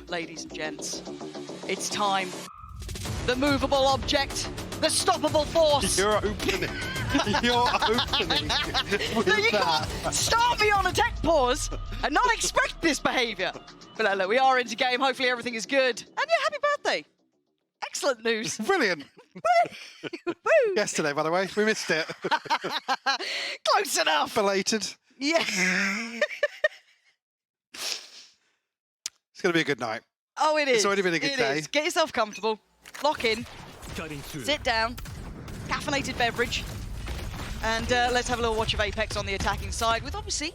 ladies and gents. It's time. The movable object, the stoppable force. You're opening. You're opening with No, you that. can't start me on a tech pause and not expect this behavior. But look, we are into game. Hopefully everything is good. And yeah, happy birthday. Excellent news. Brilliant. Woo! Yesterday, by the way, we missed it. Close enough. Belated. Yeah. It's going to be a good night. Oh, it is. It's already been a good day. Is. Get yourself comfortable. Lock in. Sit down. Caffeinated beverage. And let's have a little watch of Apex on the attacking side with, obviously,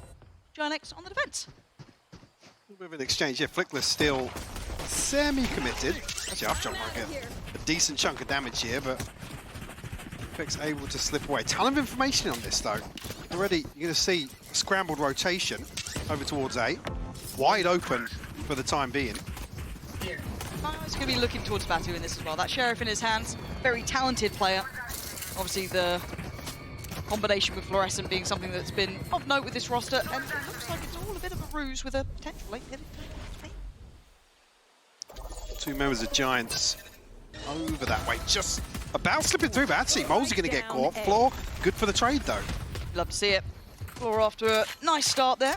GiantX on the defense. A bit of an exchange here. Flickless still semi-committed. Actually, I've jumped like a decent chunk of damage here, but Apex able to slip away. Ton of information on this, though. Already, you're going to see scrambled rotation over towards A. Wide open for the time being. He's going to be looking towards Batu in this as well. That Sheriff in his hands, very talented player. Obviously, the combination with Fluorescent being something that's been of note with this roster, and it looks like it's all a bit of a ruse with a potential late hit. Two members of Giants over that way, just about slipping through, but actually, Moles are going to get caught. Floor, good for the trade, though. Love to see it. Floor after a nice start there.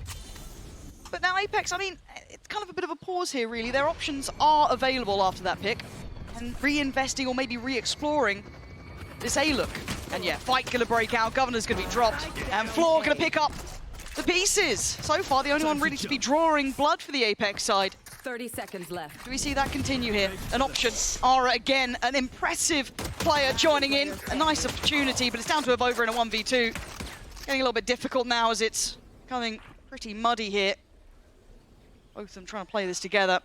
But now Apex, I mean, it's kind of a bit of a pause here, really. Their options are available after that pick, and reinvesting or maybe re-exploring this A look. And yeah, fight gonna break out, Governor's gonna be dropped, and Floor gonna pick up the pieces. So far, the only one really to be drawing blood for the Apex side. 30 seconds left. Do we see that continue here? An option. Ara again, an impressive player joining in. A nice opportunity, but it's down to Avova in a 1v2. Getting a little bit difficult now as it's becoming pretty muddy here. Both of them trying to play this together.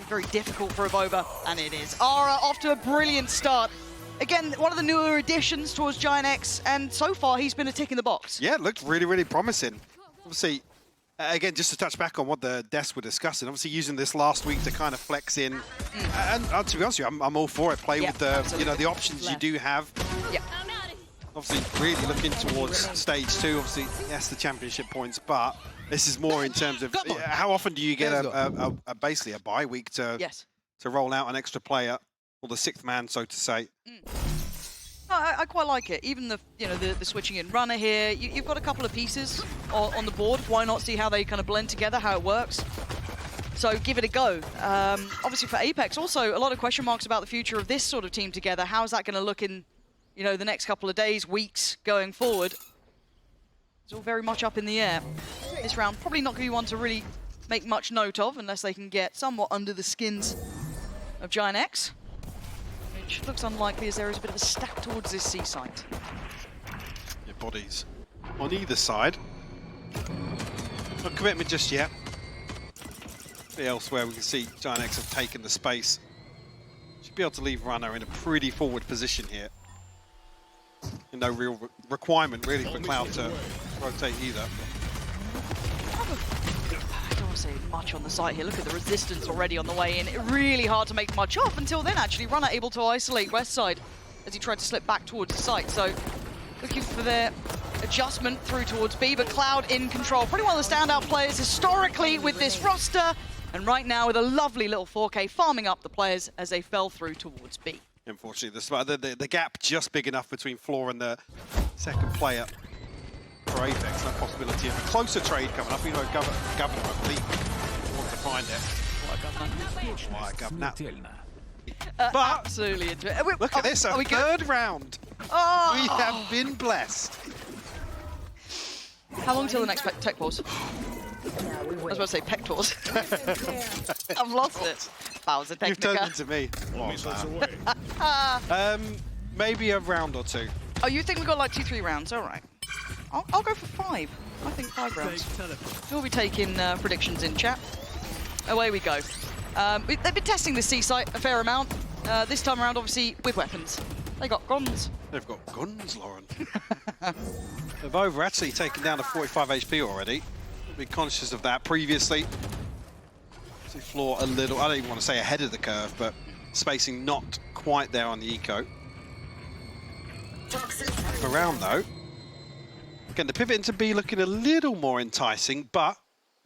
Very difficult for Avova, and it is. Ara off to a brilliant start. Again, one of the newer additions towards GiantX, and so far he's been a tick in the box. Yeah, it looked really, really promising. Obviously, again, just to touch back on what the devs were discussing, obviously using this last week to kind of flex in. And to be honest with you, I'm all for it. Play with the, the options you do have. Yeah. Obviously, really looking towards stage 2. Obviously, yes, the championship points, but this is more in terms of how often do you get basically a bye week to roll out an extra player, or the sixth man, so to say. No, I quite like it. Even the the switching in runner here. You've got a couple of pieces on the board. Why not see how they kind of blend together, how it works? So give it a go. Obviously for Apex, also a lot of question marks about the future of this sort of team together. How is that going to look in the next couple of days, weeks going forward? It's all very much up in the air. This round probably not going to be one to really make much note of unless they can get somewhat under the skins of GiantX. Which looks unlikely as there is a bit of a stack towards this C site. Your bodies on either side. No commitment just yet. Elsewhere we can see GiantX have taken the space. Should be able to leave Runner in a pretty forward position here. And no real requirement really for Cloud to rotate either. I don't want to say much on the site here. Look at the resistance already on the way in. Really hard to make much of until then, actually. Runner able to isolate west side as he tried to slip back towards the site. So looking for their adjustment through towards B, but Cloud in control. Pretty one of the standout players historically with this roster. And right now with a lovely little 4K farming up the players as they fell through towards B. Unfortunately, the gap just big enough between Floor and the second player for Apex. No possibility of a closer trade coming up. Governor, I believe, wants to find it. Why, Governor? But Absolutely into it. Look at this, a third round. Oh. We have been blessed. How long till the next tech pause? I was about to say pectors. I've lost it. Bowser Technica. You've turned into me. Maybe a round or two. Oh, you think we got like 2-3 rounds? All right. I'll go for 5. I think 5 rounds. We'll be taking predictions in chat. Away we go. They've been testing the C site a fair amount. This time around, obviously, with weapons. They got guns. They've got guns, Lauren. They've over actually taken down to 45 HP already. Be conscious of that previously. See Floor a little, I don't even want to say ahead of the curve, but spacing not quite there on the eco. Around though. Again, the pivot into B looking a little more enticing, but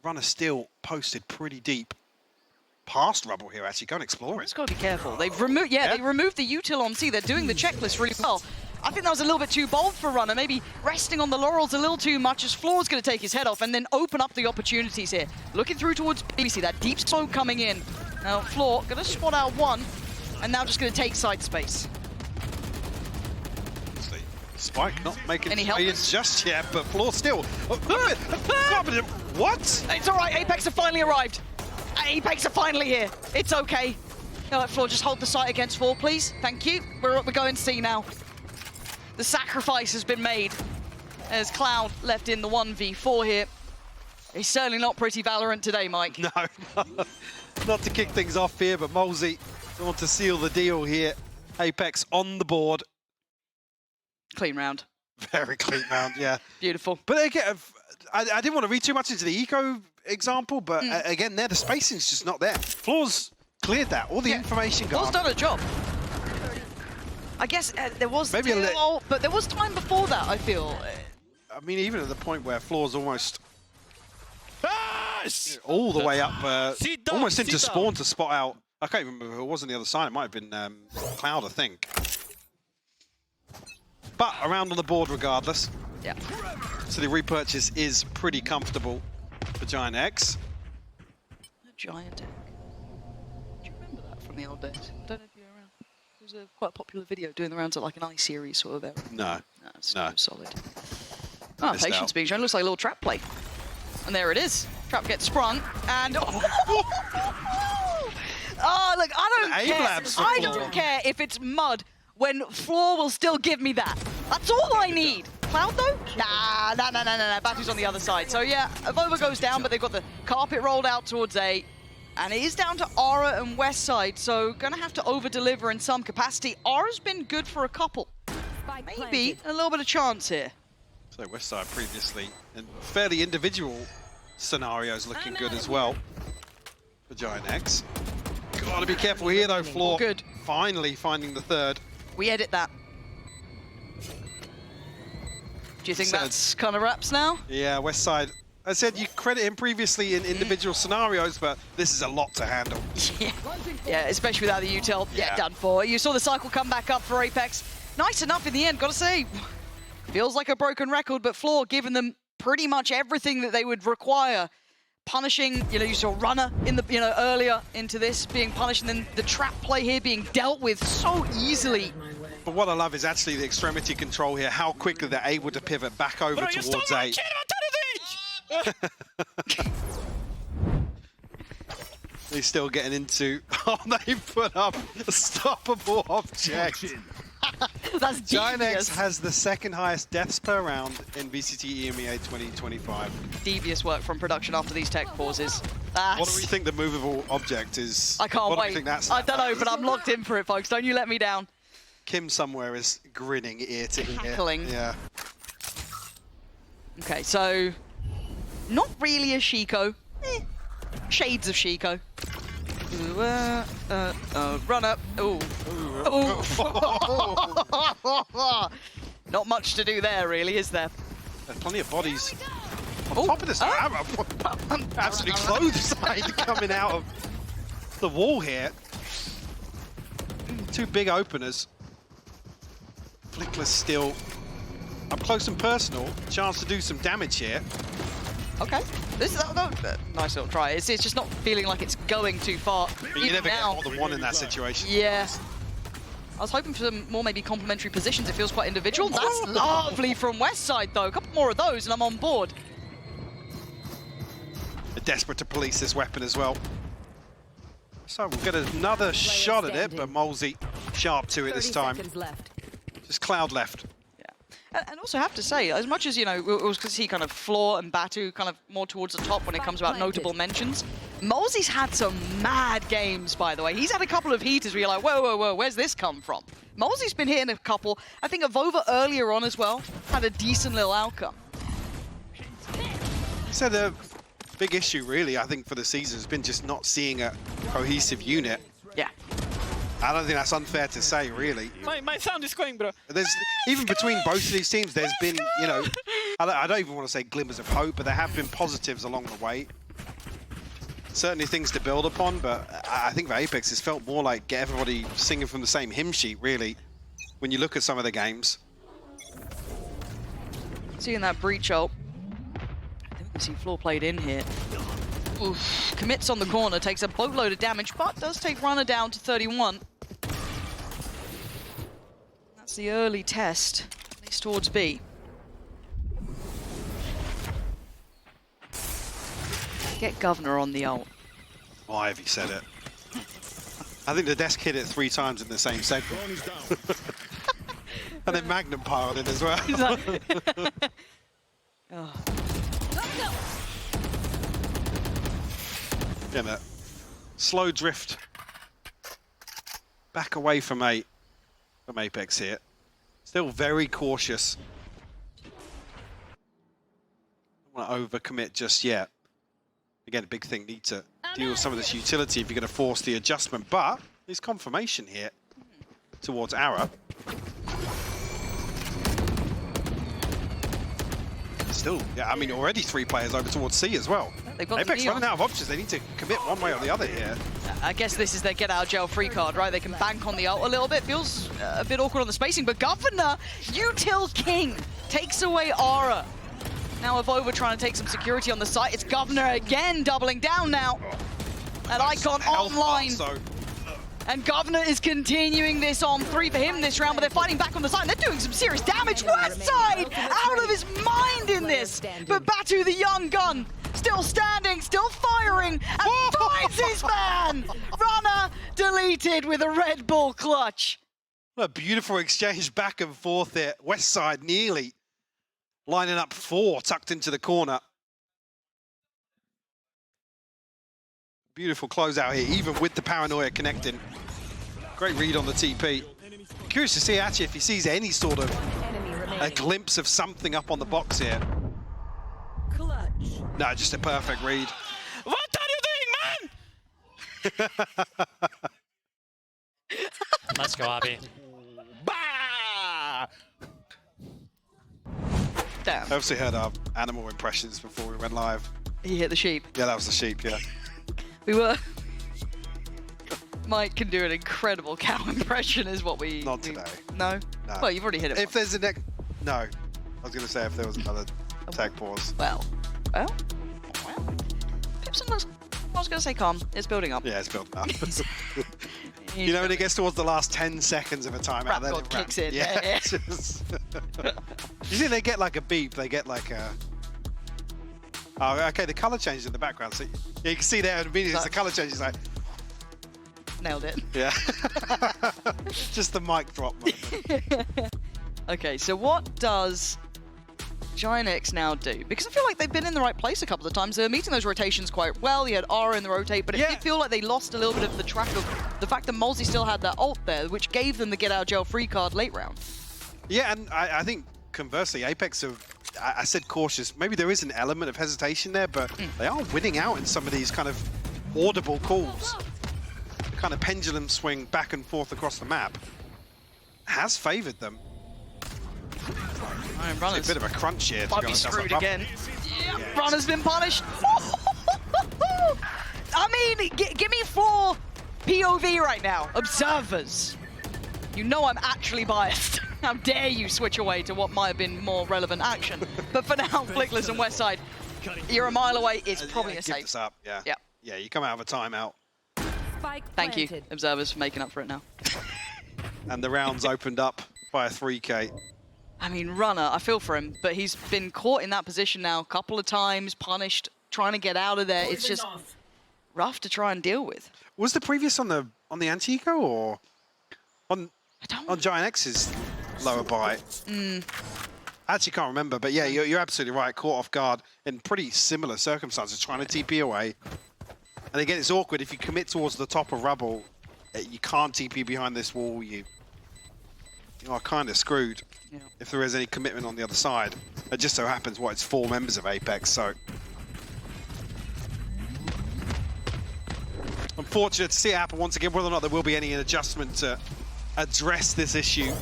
Runner still posted pretty deep. past rubble here, actually. Go and explore it. Just got to be careful. They've removed, they removed the util on C. They're doing the checklist really well. I think that was a little bit too bold for Runner. Maybe resting on the laurels a little too much as Floor's going to take his head off and then open up the opportunities here. Looking through towards BBC, that deep smoke coming in. Now Floor going to spot out one and now just going to take side space. Spike not making Any his way in just yet, but Floor still. What? It's all right. Apex have finally arrived. Apex are finally here. It's okay. No, Floor, just hold the site against 4, please. Thank you. We're going C now. The sacrifice has been made. There's Cloud left in the 1v4 here. He's certainly not pretty Valorant today, Mike. No, not to kick things off here, but Molesy want to seal the deal here. Apex on the board. Clean round. Very clean round, yeah. Beautiful. But again, I didn't want to read too much into the eco example, but again, the spacing's just not there. Floor's cleared that. All the information Floor's gone. done a job. I guess there was Maybe but there was time before that, I feel. I mean, even at the point where Floor's almost all the way up, almost into spawn to spot out. I can't remember who it was on the other side. It might have been Cloud, I think. But around on the board regardless. Yeah. So the repurchase is pretty comfortable for GiantX. GiantX. Do you remember that from the old days? I don't know if you're around. It was a quite popular video doing the rounds at like an iSeries sort of area. No. No. Solid. Ah, patience being shown. Looks like a little trap play. And there it is. Trap gets sprung and... Oh, look, I don't care. I don't care if it's mud when Floor will still give me that. That's all I need. Cloud, though? Nah. Batu's on the other side. So, yeah, Vova goes down, but they've got the carpet rolled out towards A. And it is down to Aura and West Side, so gonna have to over-deliver in some capacity. Aura's been good for a couple. Maybe a little bit of chance here. So West Side previously, and fairly individual scenarios looking good as well for GiantX. Gotta be careful here though, Floor. Good. Finally finding the third. We edit that. Do you think that's kind of wraps now? Yeah, West Side. I said you credit him previously in individual scenarios, but this is a lot to handle. Yeah, especially without the util. Yeah, done for. You saw the cycle come back up for Apex. Nice enough in the end, gotta say. Feels like a broken record, but Floor giving them pretty much everything that they would require. Punishing, you saw Runner in the, earlier into this being punished, and then the trap play here being dealt with so easily. But what I love is actually the extremity control here, how quickly they're able to pivot back over towards A. He's still getting into, they put up a stoppable object. That's GiantX has the second highest deaths per round in VCT EMEA 2025. Devious work from production after these tech pauses. What do we think the movable object is? I can't wait. Do you think that's I don't know, but I'm locked in for it, folks. Don't you let me down. Kim somewhere is grinning ear to ear. Cackling. Yeah. Okay, so not really a Shiko. Shades of Shiko. Run up. Ooh. Not much to do there, really, is there? There's plenty of bodies on top of this. Absolutely clothesline coming out of the wall here. Two big openers. Flickless still up close and personal. Chance to do some damage here. Okay. This is a nice little try. It's just not feeling like it's going too far. But you never get more than one in that situation. Yeah. I was hoping for some more maybe complementary positions. It feels quite individual. That's lovely from West Side, though. A couple more of those, and I'm on board. They're desperate to police this weapon as well. So we'll get another shot at it, but Molesy sharp to it this time. Just Cloud left. And also have to say, as much as, it was because he kind of Floor and Batu kind of more towards the top when it comes about notable mentions, Molesy's had some mad games, by the way. He's had a couple of heaters where you're like, whoa, where's this come from? Molesy's been hitting a couple. I think Avova earlier on as well had a decent little outcome. So the big issue, really, I think, for the season has been just not seeing a cohesive unit. Yeah. I don't think that's unfair to say, really. My sound is going, bro. There's even between both of these teams, there's been, I don't even want to say glimmers of hope, but there have been positives along the way. certainly things to build upon, but I think for Apex, it's felt more like get everybody singing from the same hymn sheet, really, when you look at some of the games. Seeing that breach ult. I think we see floor played in here. Oof. Commits on the corner, takes a boatload of damage, but does take Runner down to 31. That's the early test, at least towards B. Get Governor on the ult. Why have you said it? I think the desk hit it 3 times in the same segment. And then Magnum piled in as well. Oh. Again, a slow drift back away from Apex here. Still very cautious. Don't want to overcommit just yet. Again, a big thing, need to deal with some of this utility if you're going to force the adjustment. But there's confirmation here towards Ara. Still, yeah, I mean, already 3 players over towards C as well. Apex running out of options. They need to commit one way or the other here. I guess this is their get out of jail free card, right? They can bank on the ult a little bit. Feels a bit awkward on the spacing, but Governor, Util King, takes away Aura. Now Avova trying to take some security on the site. It's Governor again doubling down now. That Icon online. And Governor is continuing this on 3 for him this round, but they're fighting back on the side. They're doing some serious damage. West side out of his mind in this. But Batu, the young gun, still standing, still firing, and finds his man. Runner deleted with a Red Bull clutch. What a beautiful exchange back and forth there. West side nearly lining up 4 tucked into the corner. Beautiful closeout here, even with the paranoia connecting. Great read on the TP. Curious to see actually if he sees any sort of a glimpse of something up on the box here. Clutch. No, just a perfect read. What are you doing, man? Let's go, Abby. Bah! Damn. I obviously heard our animal impressions before we went live. He hit the sheep. Yeah, that was the sheep, yeah. We were... Mike can do an incredible cow impression is what we... Not today. No? No. Well, you've already hit it If once. there's a next... No. I was going to say if there was another tag pause. Well. Pipson looks... I was going to say calm. It's building up. Yeah, it's building up. You know, when it gets towards the last 10 seconds of a timeout, then God it kicks in. Yeah. Yeah. You see, they get like a beep. They get like a... Oh, okay, the colour changes in the background. So yeah, you can see there immediately as the colour changes, like... Nailed it. Yeah. Just the mic drop moment. Okay, so what does GiantX now do? Because I feel like they've been in the right place a couple of times. They're meeting those rotations quite well. You had Aura in the rotate, but it did feel like they lost a little bit of the track of the fact that Molzy still had that ult there, which gave them the get out of jail free card late round. Yeah, and I think conversely, Apex have, I said cautious. Maybe there is an element of hesitation there, but they are winning out in some of these kind of audible calls. The kind of pendulum swing back and forth across the map has favoured them. Right, Runner's a bit of a crunch here. might be screwed again. Yep. Runner's been punished. I mean, give me 4 POV right now. Observers. You know I'm actually biased. How dare you switch away to what might have been more relevant action. But for now, Flickless and Westside, you're a mile away. It's probably a safe. Give this up, yeah. Yeah. Yeah, you come out of a timeout. Thank you, Observers, for making up for it now. And the round's opened up by a 3K. I mean, Runner, I feel for him, but he's been caught in that position now a couple of times, punished, trying to get out of there. It's just rough to try and deal with. Was the previous on the anti-eco or on GiantX's lower buy? I actually can't remember, but yeah, you're absolutely right. Caught off guard in pretty similar circumstances, trying to TP away. And again, it's awkward if you commit towards the top of rubble. You can't TP behind this wall. You are kind of screwed if there is any commitment on the other side. It just so happens, it's 4 members of Apex, so. Unfortunate to see it happen once again, whether or not there will be any adjustment to address this issue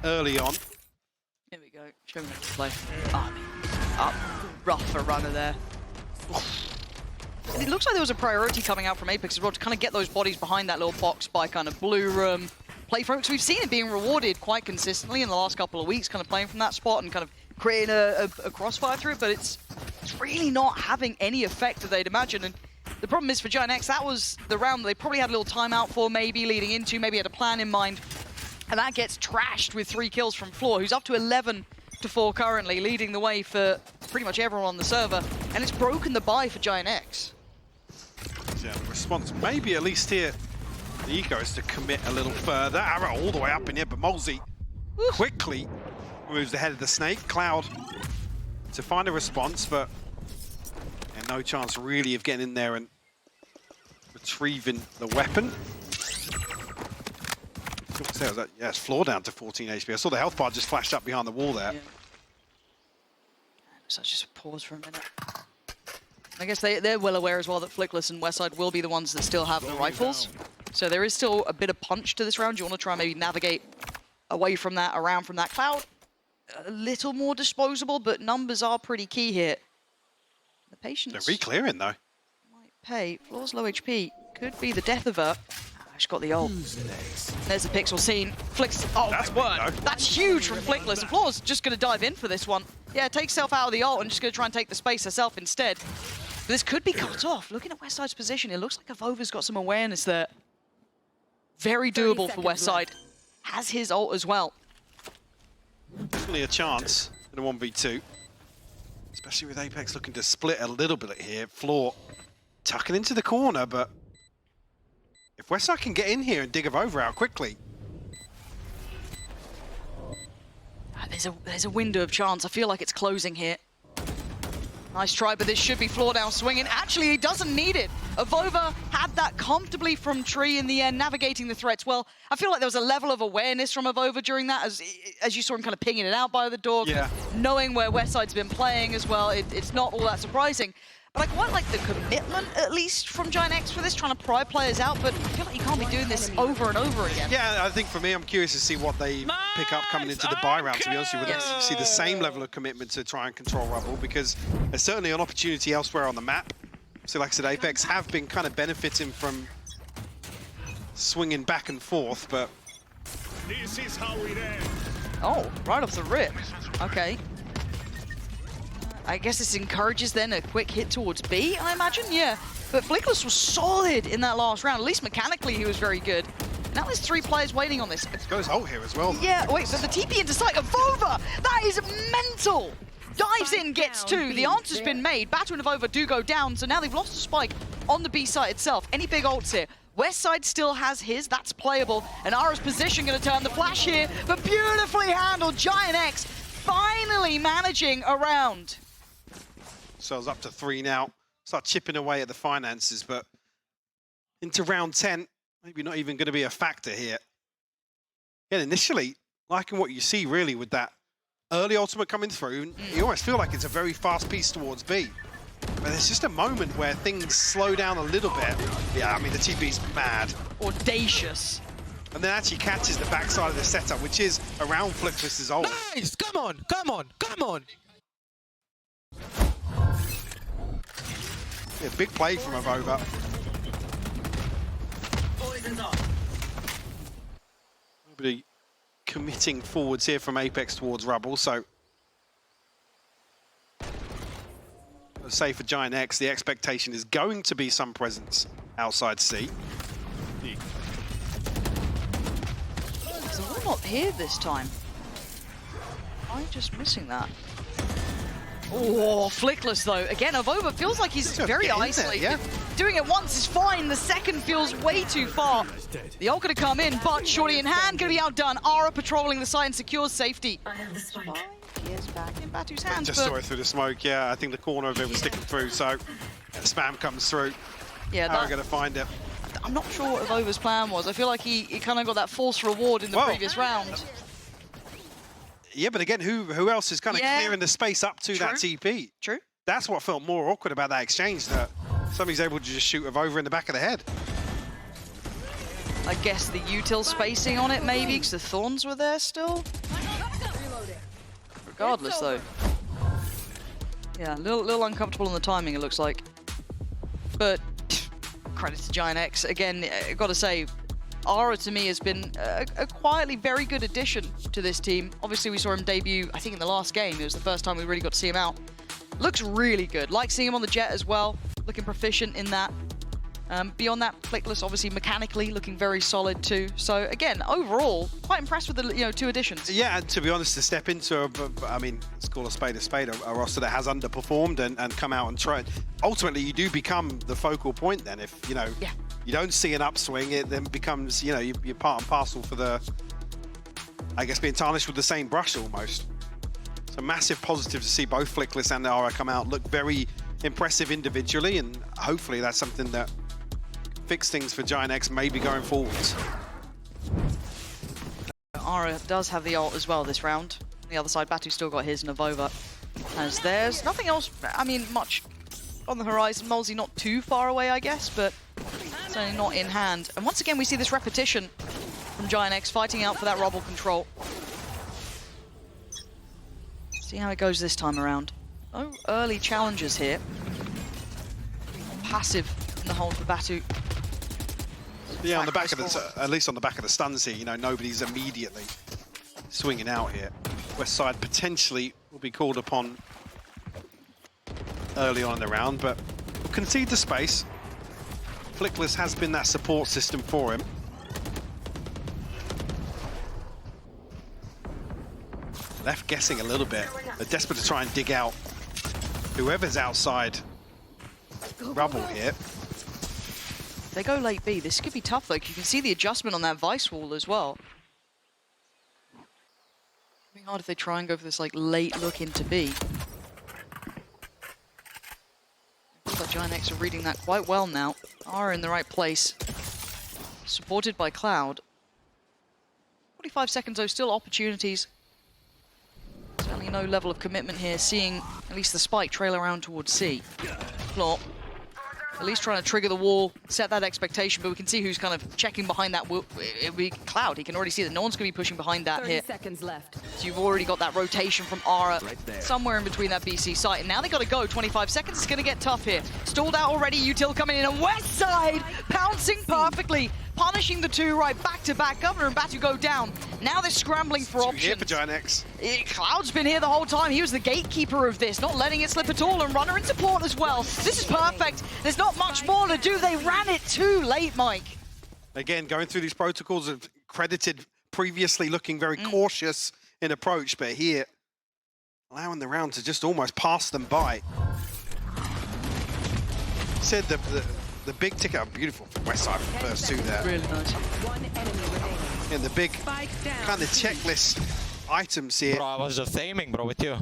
early on. Here we go. Show me how to play. Oh, I mean, rough for Runner there. it looks like there was a priority coming out from Apex as well to kind of get those bodies behind that little box by kind of blue room. Play from it, because we've seen it being rewarded quite consistently in the last couple of weeks, kind of playing from that spot and kind of creating a crossfire through it, but it's really not having any effect that they'd imagine. And the problem is for GiantX, that was the round that they probably had a little timeout for, maybe leading into, maybe had a plan in mind, and that gets trashed with 3 kills from Floor, who's up to 11-4 currently, leading the way for pretty much everyone on the server, and it's broken the buy for GiantX. Yeah, the response maybe at least here, the Eco is to commit a little further. Arrow all the way up in here, but Molzy quickly moves the head of the snake. Cloud to find a response, but no chance really of getting in there and retrieving the weapon. Yeah, it's Floor down to 14 HP. I saw the health bar just flashed up behind the wall there. Yeah. So just pause for a minute. I guess they're well aware as well that Flickless and Westside will be the ones that still have the rifles. So there is still a bit of punch to this round. You want to try and maybe navigate away from that, around from that. Cloud, a little more disposable, but numbers are pretty key here. The patience... They're re-clearing, though. Might pay. Floor's low HP. Could be the death of her. She's got the ult. There's the pixel scene. Flicks... Oh, that's my word. That's huge from Flickless. Floor's just going to dive in for this one. Yeah, take herself out of the ult and just going to try and take the space herself instead. But this could be cut off. Looking at Westside's position, it looks like Avova's got some awareness there. Very doable for Westside. Has his ult as well. Definitely a chance in a 1v2. Especially with Apex looking to split a little bit here. Floor tucking into the corner, but if Westside can get in here and dig Avova out quickly. There's a window of chance. I feel like it's closing here. Nice try, but this should be Floor down swinging. Actually, he doesn't need it. Avova had that comfortably from tree in the end, navigating the threats well. I feel like there was a level of awareness from Avova during that, as you saw him kind of pinging it out by the door, yeah. Knowing where Westside's been playing as well. It's not all that surprising. But I quite like the commitment, at least, from GiantX for this, trying to pry players out, but I feel like you can't be doing this over and over again. Yeah, I think for me, I'm curious to see what they pick up coming into the buy round, to be honest with you. We'll see the same level of commitment to try and control Rubble, because there's certainly an opportunity elsewhere on the map. So like I said, Apex have been kind of benefiting from swinging back and forth, but... This is how it ends. Oh, right off the rip. Okay. I guess this encourages then a quick hit towards B, I imagine, yeah. But Flickless was solid in that last round. At least mechanically, he was very good. Now there's 3 players waiting on this. Goes ult here as well. Yeah, wait, but the TP into sight of Avova! That is mental! Dives in, gets 2. The answer's been made. Batu and Avova do go down, so now they've lost a spike on the B site itself. Any big ults here? Westside still has his, that's playable. And Ara's position gonna turn the flash here, but beautifully handled. GiantX finally managing a round. Sells up to 3 now. Start chipping away at the finances, but into round 10, maybe not even going to be a factor here. Yeah, initially, liking what you see really with that early ultimate coming through, you almost feel like it's a very fast piece towards B. But there's just a moment where things slow down a little bit. Yeah, I mean, the TP's mad. Audacious. And then actually catches the backside of the setup, which is around Flickless's ult. Nice! Come on, come on, come on! Yeah, big play from Avova. Nobody committing forwards here from Apex towards Rubble, so I'd say for GiantX, the expectation is going to be some presence outside C. So we're not here this time. I'm just missing that. Oh, Flickless though. Again, Avova feels like he's very isolated. Yeah. Doing it once is fine. The second feels way too far. The ult gonna come in, but Shorty in hand gonna be outdone. Ara patrolling the site and secures safety. He is back in Batu's hands. Just saw it through the smoke. Yeah, I think the corner of it was sticking through. So spam comes through. Yeah, Ara gonna find it. I'm not sure what Avova's plan was. I feel like he kind of got that false reward in the previous round. Yeah, but again, who else is kind of clearing the space up to that TP? True. That's what felt more awkward about that exchange, that somebody's able to just shoot Avova in the back of the head. I guess the util spacing on it maybe, because the thorns were there still. Regardless though. Yeah, a little uncomfortable on the timing, it looks like. But credit to GiantX. Again, I gotta say, Ara to me has been a quietly very good addition to this team. Obviously, we saw him debut, I think, in the last game. It was the first time we really got to see him out. Looks really good. Like seeing him on the jet as well. Looking proficient in that. Beyond that, Flickless obviously mechanically looking very solid too. So again, overall, quite impressed with the 2 additions. Yeah, and to be honest, to step into I mean, let's call a spade, a roster that has underperformed and come out and try. Ultimately, you do become the focal point then. If you don't see an upswing, it then becomes you're part and parcel for the, I guess, being tarnished with the same brush almost. So massive positive to see both Flickless and Ara come out, look very impressive individually, and hopefully that's something that fix things for GiantX maybe going forwards. Ara does have the ult as well this round. On the other side, Batu still got his Navova. As there's nothing else, I mean, much on the horizon. Molesy not too far away, I guess, but certainly not in hand. And once again, we see this repetition from GiantX fighting out for that rubble control. See how it goes this time around. No early challenges here. Passive in the hold for Batu. Yeah, on the back of the, at least on the back of the stuns here, nobody's immediately swinging out here. West side potentially will be called upon early on in the round, but we'll concede the space. Flickless has been that support system for him. Left guessing a little bit. They're desperate to try and dig out whoever's outside rubble here. If they go late B, this could be tough though. You can see the adjustment on that Vice wall as well. It'd be hard if they try and go for this like late look into B. Looks like GiantX are reading that quite well now. Are in the right place. Supported by Cloud. 45 seconds though, still opportunities. Certainly no level of commitment here, seeing at least the spike trail around towards C. Plot. At least trying to trigger the wall, set that expectation, but we can see who's kind of checking behind that. It'll be Cloud. He can already see that no one's going to be pushing behind that 30 here. seconds left. So you've already got that rotation from Ara somewhere in between that BC site. And now they got to go. 25 seconds. It's going to get tough here. Stalled out already. Util coming in. And West side pouncing perfectly. Punishing the 2 right back to back. Governor and Batu go down. Now they're scrambling for options. Here for GiantX. Cloud's been here the whole time. He was the gatekeeper of this, not letting it slip at all, and Runner in support as well. This is perfect. There's not much more to do. They ran it too late, Mike. Again, going through these protocols of credited previously looking very cautious in approach, but here allowing the round to just almost pass them by. Said the big ticket, beautiful from West side for the first 2 there. Really nice. One enemy remaining. And the big kind of checklist items here. Bro, I was just aiming, bro, with you.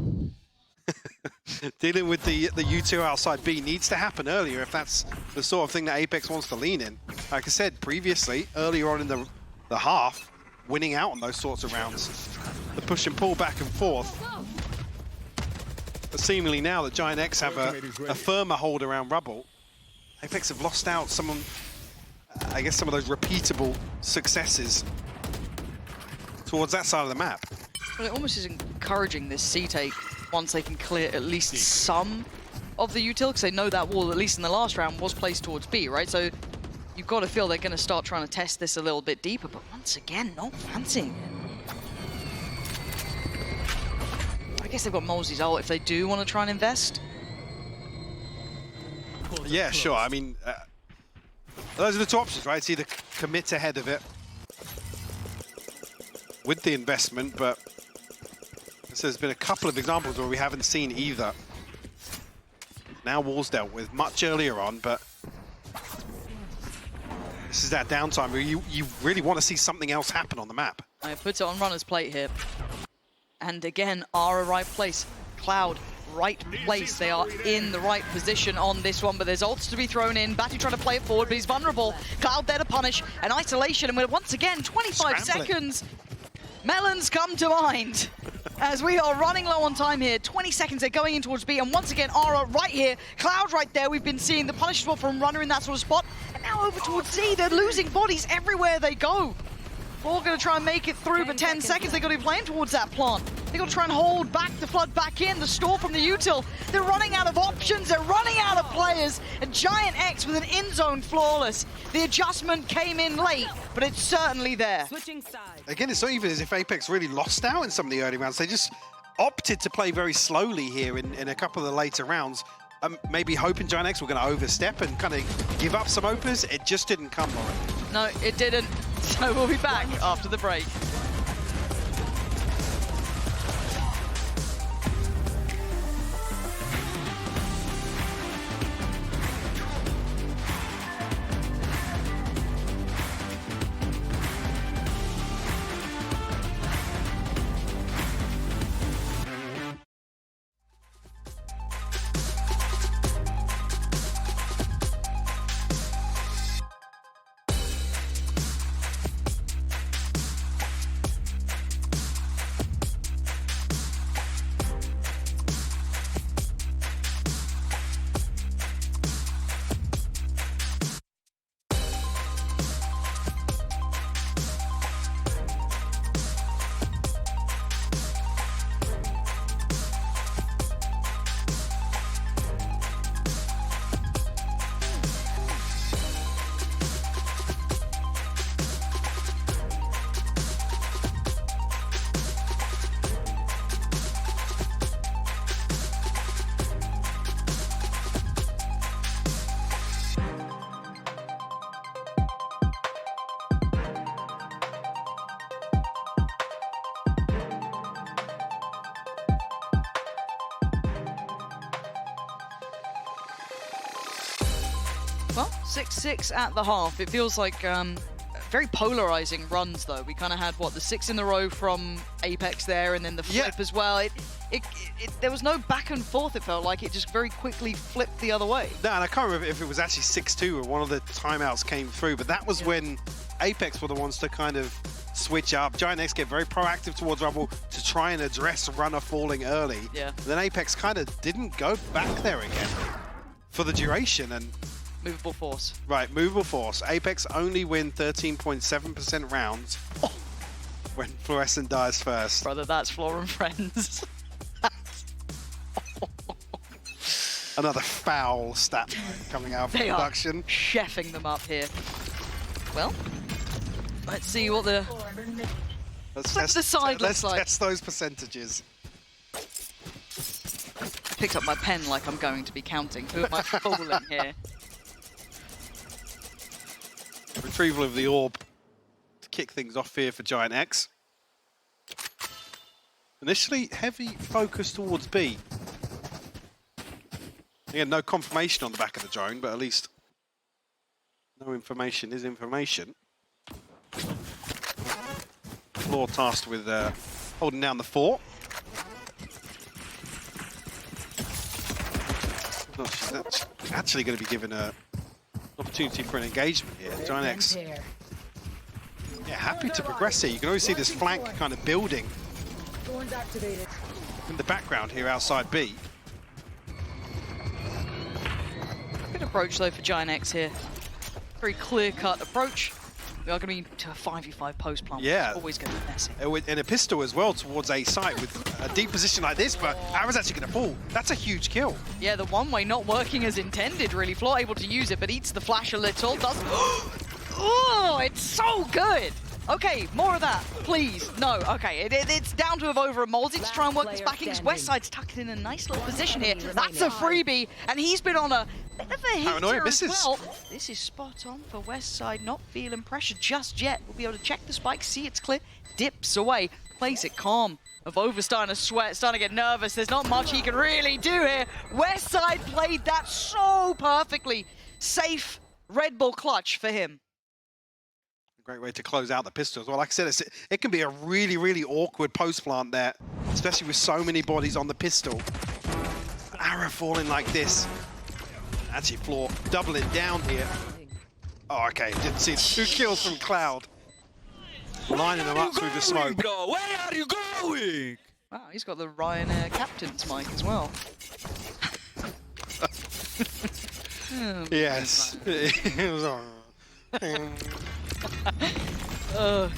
Dealing with the U2 outside B needs to happen earlier if that's the sort of thing that Apex wants to lean in. Like I said previously, earlier on in the half, winning out on those sorts of rounds. The push and pull back and forth. But seemingly now that GiantX have a firmer hold around rubble, Apex have lost out some of those repeatable successes towards that side of the map. Well, it almost is encouraging this C take once they can clear at least some of the util, because they know that wall, at least in the last round, was placed towards B, right? So you've got to feel they're going to start trying to test this a little bit deeper, but once again, not fancying it. I guess they've got Molesy's ult if they do want to try and invest. Yeah, sure. I mean, those are the two options, right? It's either commit ahead of it with the investment, but there's been a couple of examples where we haven't seen either. Now Wall's dealt with much earlier on, but this is that downtime where you really want to see something else happen on the map. I put it on Runner's plate here. And again, Ara right place. Cloud, right place. They are in the right position on this one, but there's ults to be thrown in. Batu trying to play it forward, but he's vulnerable. Cloud there to punish, and isolation, and we're once again 25 seconds. Melons come to mind. As we are running low on time here, 20 seconds, they're going in towards B, and once again, Ara right here, Cloud right there. We've been seeing the punish as well from Runner in that sort of spot, and now over towards Z. They're losing bodies everywhere they go. We're going to try and make it through, but 10 seconds, they've got to be playing towards that plant. They've got to try and hold back the flood back in, the store from the util. They're running out of options, they're running out of players, and GiantX with an in-zone flawless. The adjustment came in late, but it's certainly there. Switching sides. Again, it's not even as if Apex really lost out in some of the early rounds. They just opted to play very slowly here in a couple of the later rounds. Maybe hoping GiantX were going to overstep and kind of give up some openers. It just didn't come, Lauren. No, it didn't. So we'll be back after the break. Well, 6-6 at the half. It feels like very polarizing runs, though. We kind of had, what, the 6 in a row from Apex there, and then the flip as well. There was no back and forth, it felt like. It just very quickly flipped the other way. No, and I can't remember if it was actually 6-2 or one of the timeouts came through, but that was when Apex were the ones to kind of switch up. GiantX get very proactive towards Rumble to try and address runner falling early. Yeah. Then Apex kind of didn't go back there again for the duration. And movable force. Right, movable force. Apex only win 13.7% rounds when Fluorescent dies first. Brother, that's Floor and Friends. Another foul stat coming out from production. Are chefing them up here. Well, let's see what the Let's test those percentages. Picked up my pen like I'm going to be counting. Who am I fooling here? Retrieval of the orb to kick things off here for GiantX. Initially, heavy focus towards B. Again, no confirmation on the back of the drone, but at least no information is information. Floor tasked with holding down the fort. She's actually going to be given an opportunity for an engagement here. GiantX, yeah, happy to progress here. You can always see this flank kind of building in the background here outside B. Good approach though for GiantX here. Very clear-cut approach. We are going to be to a 5v5 post plant. Yeah. It's always going to be messy. And a pistol as well towards A site with a deep position like this, but Arrow's actually going to fall. That's a huge kill. Yeah, the one-way not working as intended, really. Floor able to use it, but eats the flash a little. Does. Oh, it's so good. Okay, more of that, please. No, okay, it's down to over a Molesy to try and work this back in, because Westside's tucked in a nice little position here. That's a freebie, and he's been on a bit of a hit as well. This is spot on for Westside, not feeling pressure just yet. We'll be able to check the spike, see it's clear, dips away, plays it calm. Avova starting to sweat, starting to get nervous. There's not much he can really do here. Westside played that so perfectly. Safe Red Bull clutch for him. Great way to close out the pistol as well. Like I said, it can be a really, really awkward post plant there, especially with so many bodies on the pistol. Arrow falling like this. Actually, Floor doubling down here. Oh, okay, didn't see 2 kills from Cloud. Lining them up through the smoke. Where are you going? Wow, he's got the Ryanair captain's mic as well. Yes.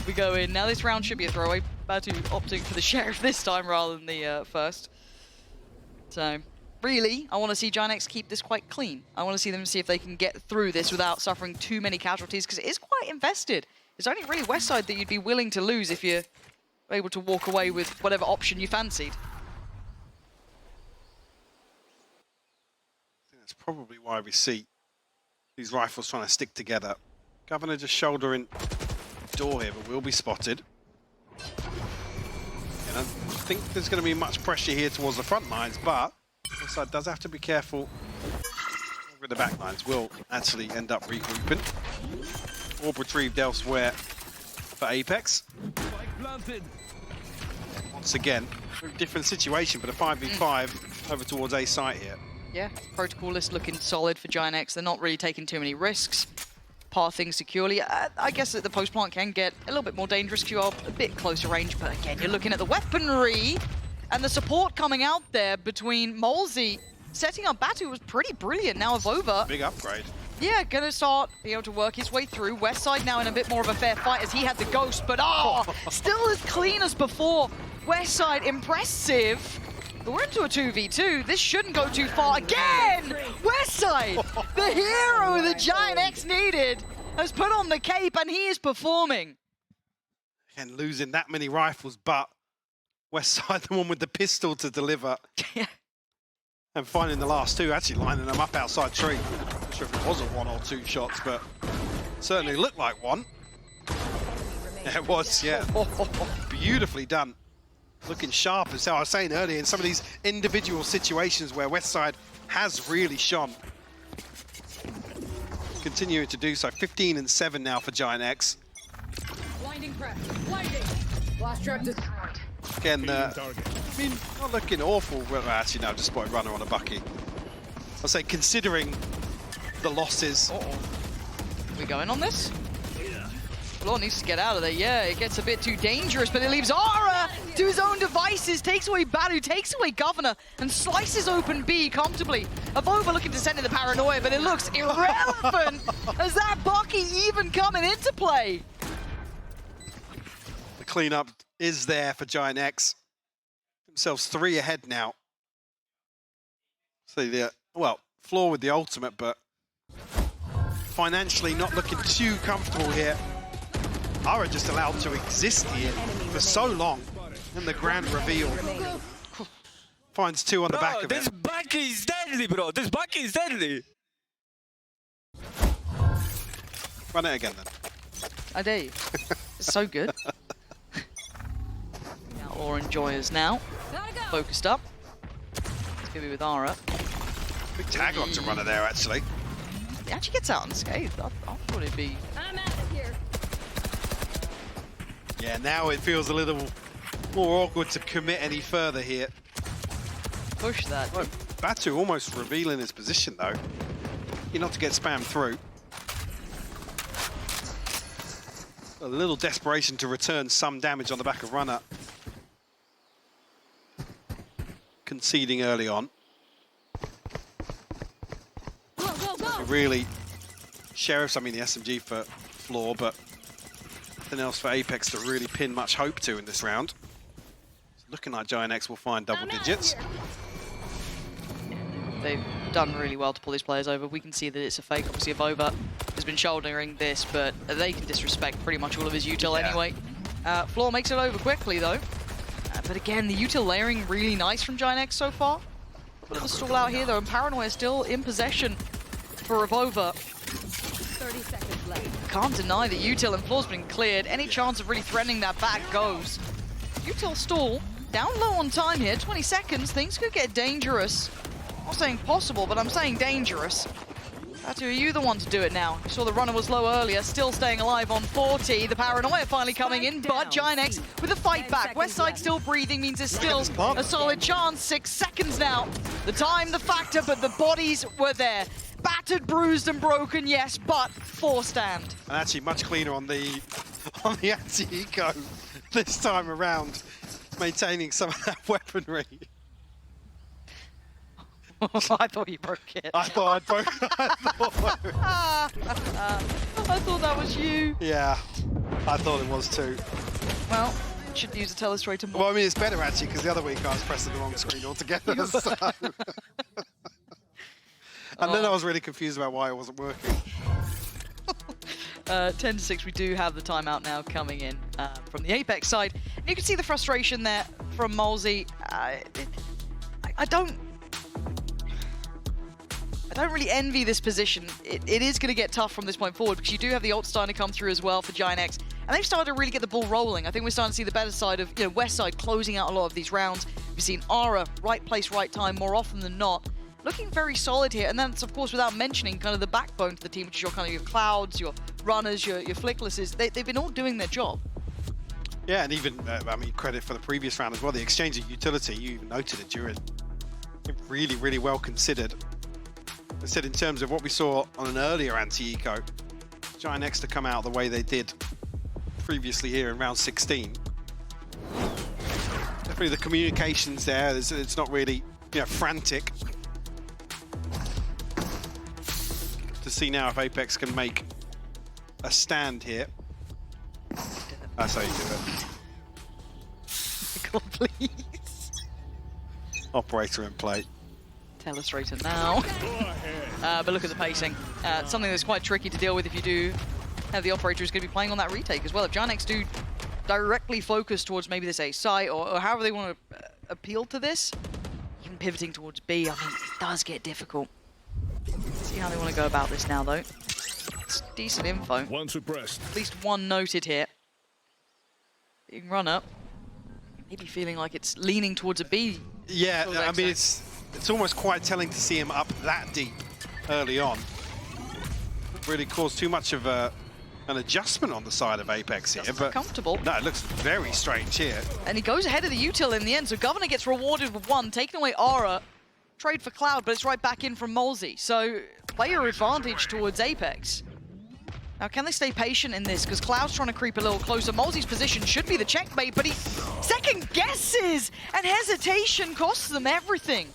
We go in. Now this round should be a throwaway. Batu opting for the Sheriff this time rather than the first. So, really, I want to see GiantX keep this quite clean. I want to see them see if they can get through this without suffering too many casualties, because it is quite invested. It's only really Westside that you'd be willing to lose if you're able to walk away with whatever option you fancied. I think that's probably why we see these rifles trying to stick together. Governor just shouldering door here, but will be spotted. I don't think there's going to be much pressure here towards the front lines, but Westside does have to be careful over the back lines. Will actually end up regrouping. Orb retrieved elsewhere for Apex. Once again, very different situation, but a 5v5 over towards A site here. Yeah, protocol list looking solid for GiantX. They're not really taking too many risks. Pathing securely. I guess that the post plant can get a little bit more dangerous because you are a bit closer range, but again, you're looking at the weaponry and the support coming out there between Molesy. Setting up Batu was pretty brilliant. Now Avova. Big upgrade. Yeah, gonna start being able to work his way through. Westside now in a bit more of a fair fight as he had the ghost, but still as clean as before. Westside impressive. But we're into a 2v2. This shouldn't go too far. Again! Westside, the hero that GiantX needed, has put on the cape and he is performing. And losing that many rifles, but Westside the one with the pistol to deliver. Yeah. And finding the last two, actually lining them up outside tree. Not sure if it wasn't one or two shots, but certainly looked like one. Yeah, it was, yeah. Beautifully done. Looking sharp, as I was saying earlier, in some of these individual situations where Westside has really shone. Continuing to do so. 15 and 7 now for GiantX. Blinding press. Blinding. Last trap destroyed. Again, I mean, not looking awful. Well, actually, no, just spotted runner on a Bucky. I'll say, considering the losses. We going on this? Floor needs to get out of there. Yeah, it gets a bit too dangerous, but it leaves Aura to his own devices, takes away Batu, takes away Governor, and slices open B comfortably. Avova looking to send in the paranoia, but it looks irrelevant as that Bucky even coming into play. The cleanup is there for GiantX. Themselves 3 ahead now. So the well, Floor with the ultimate, but financially not looking too comfortable here. Ara just allowed to exist here for so long, and the grand reveal finds 2 on the back of it. This Bucky is deadly, bro. This Bucky is deadly. Run it again, then. I dare you. It's so good. Outlaw enjoyers now. Focused up. It's gonna be with Ara. Big tag onto runner there, actually. He actually gets out unscathed. I thought it'd be. I'm out of here. Yeah, now it feels a little more awkward to commit any further here. Push that. Oh, Batu almost revealing his position, though. You're not to get spammed through. A little desperation to return some damage on the back of runner. Conceding early on. Go, go, go. Really, Sheriffs, I mean the SMG for Floor, but nothing else for Apex to really pin much hope to in this round. It's looking like GiantX will find double digits. They've done really well to pull these players over. We can see that it's a fake. Obviously, Avova has been shouldering this, but they can disrespect pretty much all of his util anyway. Floor makes it over quickly, though. But again, the util layering really nice from GiantX so far. Bit of a stall out here, though, and Paranoia still in possession for Avova. 30 seconds left. Can't deny the util, and Floor's been cleared. Any chance of really threatening that back goes. Util stall, down low on time here, 20 seconds. Things could get dangerous. I'm not saying possible, but I'm saying dangerous. Batu, are you the one to do it now? You saw the runner was low earlier, still staying alive on 40. The paranoia finally coming in, but GiantX with a fight back. Westside still breathing means there's still a solid chance. 6 seconds now. The time, the factor, but the bodies were there. Battered, bruised, and broken, yes, but 4 stand. And actually much cleaner on the anti-eco this time around, maintaining some of that weaponry. I thought you broke it. I thought I'd broke. I thought that was you. Yeah, I thought it was too. Well, should use the telestrator more. Well, I mean, it's better actually because the other week I was pressing the wrong screen altogether. So. And then I was really confused about why it wasn't working. 10-6, we do have the timeout now coming in from the Apex side. And you can see the frustration there from Molesy. I don't really envy this position. It is going to get tough from this point forward because you do have the ult starting to come through as well for GiantX. And they've started to really get the ball rolling. I think we're starting to see the better side of, West side closing out a lot of these rounds. We've seen Aura, right place, right time, more often than not. Looking very solid here, and that's of course without mentioning kind of the backbone to the team, which is your kind of your Clouds, your Runners, your Flicklesses. They've been all doing their job. Yeah, and even, I mean, credit for the previous round as well. The exchange of utility, you even noted it during. Really, really well considered. I said in terms of what we saw on an earlier anti-eco, GiantX to come out the way they did previously here in round 16. Definitely the communications there, it's not really, frantic. To see now if Apex can make a stand here. That's how you do it. God, please. Operator in play. Telestrator now. But look at the pacing. Something that's quite tricky to deal with if you do have the operator who's going to be playing on that retake as well. If GiantX do directly focus towards maybe this A site or however they want to appeal to this, even pivoting towards B, I mean, it does get difficult. See how they want to go about this now, though. It's decent info. One suppressed. At least one noted here. You can run up. Maybe feeling like it's leaning towards a B. Yeah, I mean, it's almost quite telling to see him up that deep early on. Really caused too much of an adjustment on the side of Apex here. But comfortable. No, it looks very strange here. And he goes ahead of the util in the end, so Governor gets rewarded with one, taking away Aura. Trade for Cloud, but it's right back in from Molesy. So, player advantage towards Apex. Now, can they stay patient in this? Because Cloud's trying to creep a little closer. Molesy's position should be the checkmate, but he second guesses, and hesitation costs them everything.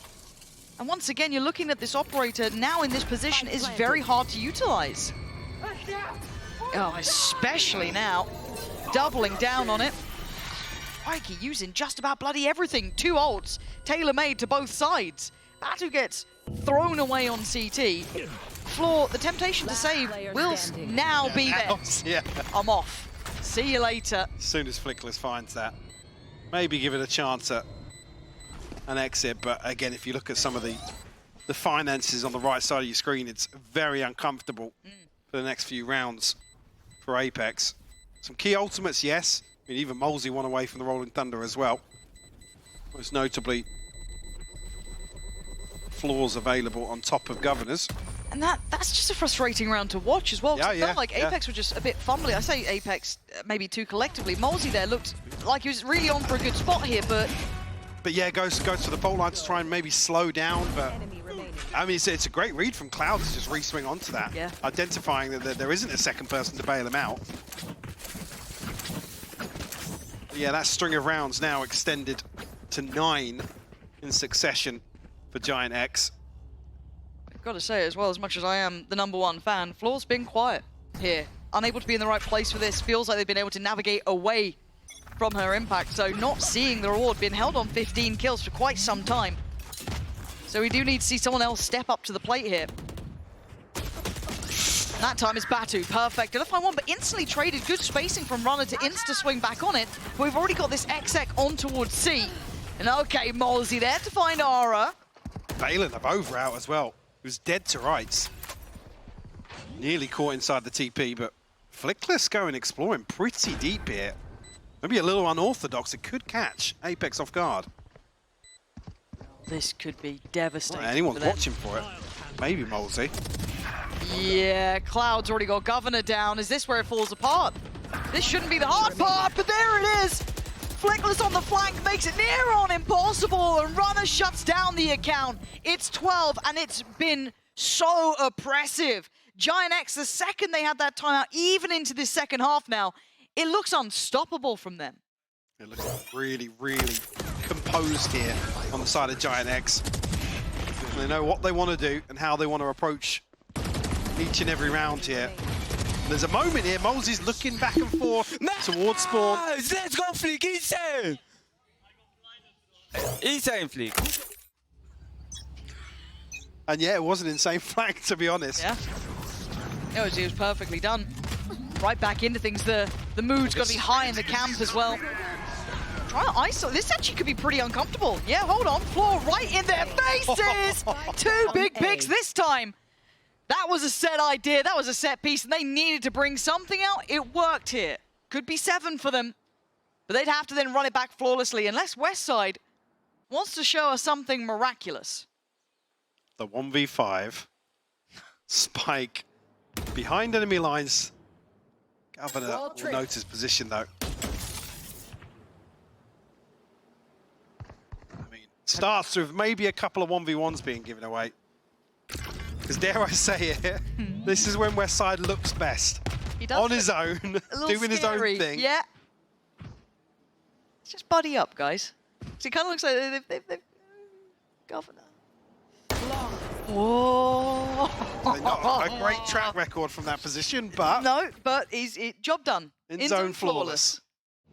And once again, you're looking at this operator now in this position is very hard to utilize. Oh, especially now. Doubling down on it. Crikey, using just about bloody everything. 2 ults, tailor-made to both sides. Batu gets thrown away on CT. Floor, the temptation to save will now be there. Yeah. I'm off. See you later. As soon as Flickless finds that, maybe give it a chance at an exit. But again, if you look at some of the finances on the right side of your screen, it's very uncomfortable for the next few rounds for Apex. Some key ultimates, yes. I mean, even Molesy won away from the Rolling Thunder as well. Most notably, Floors available on top of Governors. And that's just a frustrating round to watch as well. Yeah, it felt like Apex were just a bit fumbly. I say Apex, maybe too collectively. Molesy there looked like he was really on for a good spot here, but yeah, goes to the fault line to try and maybe slow down. But I mean, it's a great read from Cloud to just re-swing onto that, identifying that there isn't a second person to bail him out. But yeah, that string of rounds now extended to 9 in succession for GiantX. I've got to say as well, as much as I am the #1 fan, Floor's been quiet here. Unable to be in the right place for this. Feels like they've been able to navigate away from her impact. So not seeing the reward, been held on 15 kills for quite some time. So we do need to see someone else step up to the plate here. And that time it's Batu, perfect. Gonna find one, but instantly traded. Good spacing from Runner to insta-swing back on it. But we've already got this exec on towards C. And okay, Molesy there to find Aura. Valen of over out as well. He was dead to rights. Nearly caught inside the TP, but Flickless going exploring pretty deep here. Maybe a little unorthodox. It could catch Apex off guard. This could be devastating. Well, anyone's watching for it. Maybe Molesy. Yeah, Cloud's already got Governor down. Is this where it falls apart? This shouldn't be the hard part, but there it is. Flickless on the flank makes it near on impossible, and Runner shuts down the account. It's 12, and it's been so oppressive. GiantX, the second they had that timeout, even into this second half now, it looks unstoppable from them. It looks really, really composed here on the side of GiantX. They know what they want to do and how they want to approach each and every round here. There's a moment here, Moles is looking back and forth towards spawn. Let's go, Flick, insane! Insane, Flick. And yeah, it was an insane flank, to be honest. Yeah. It was perfectly done. Right back into things. The mood's got to be high in the camp as well. Try to isolate. This actually could be pretty uncomfortable. Yeah, hold on. Floor right in their faces. 2 big picks this time. That was a set idea. That was a set piece, and they needed to bring something out. It worked here. Could be 7 for them, but they'd have to then run it back flawlessly unless Westside wants to show us something miraculous. The 1v5. Spike behind enemy lines. Governor will note his position though. I mean, starts with maybe a couple of 1v1s being given away. Because dare I say it, this is when Westside looks best. He does on his own, doing his own thing. Yeah. Let's just buddy up, guys. So it kind of looks like they've Governor. Whoa. Not a great track record from that position, but no, but job done. In zone flawless.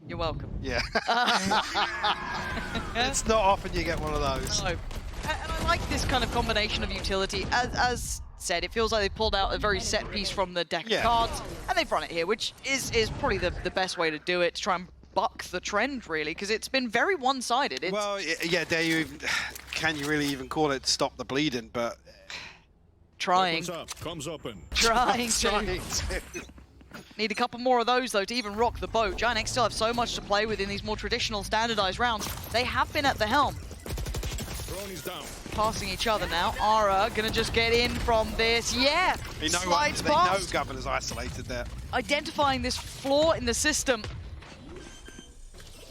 You're welcome. Yeah. It's not often you get one of those. No. And I like this kind of combination of utility. As said, it feels like they pulled out a very set piece from the deck of cards, and they've run it here, which is probably the best way to do it, to try and buck the trend, really, because it's been very one-sided. Well, yeah, can you really even call it stop the bleeding, but... Trying. Comes open. Trying to. Need a couple more of those, though, to even rock the boat. GiantX still have so much to play with in these more traditional, standardized rounds. They have been at the helm. Down. Passing each other now. Ara gonna just get in from this. Yeah, slides past. They know Governor's isolated there. Identifying this flaw in the system.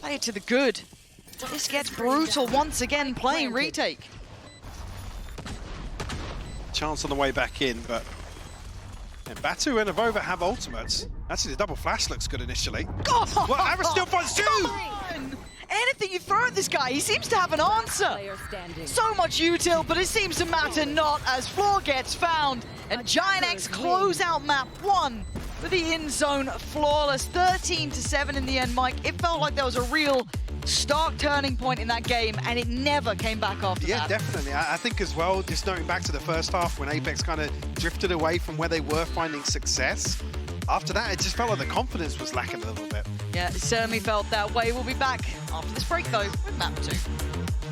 Play it to the good. This gets brutal once again, playing retake. Chance on the way back in, but Batu and Avova have ultimates. Actually, the double flash looks good initially. Oh, well, Ara still finds 2! Anything you throw at this guy, he seems to have an answer. So much util, but it seems to matter not as Floor gets found. And GiantX close out map 1 with the in-zone flawless. 13-7 in the end, Mike. It felt like there was a real stark turning point in that game, and it never came back after that. Yeah, definitely. I think as well, just knowing back to the first half when Apex kind of drifted away from where they were finding success, after that, it just felt like the confidence was lacking a little bit. Yeah, it certainly felt that way. We'll be back after this break, though, with map 2.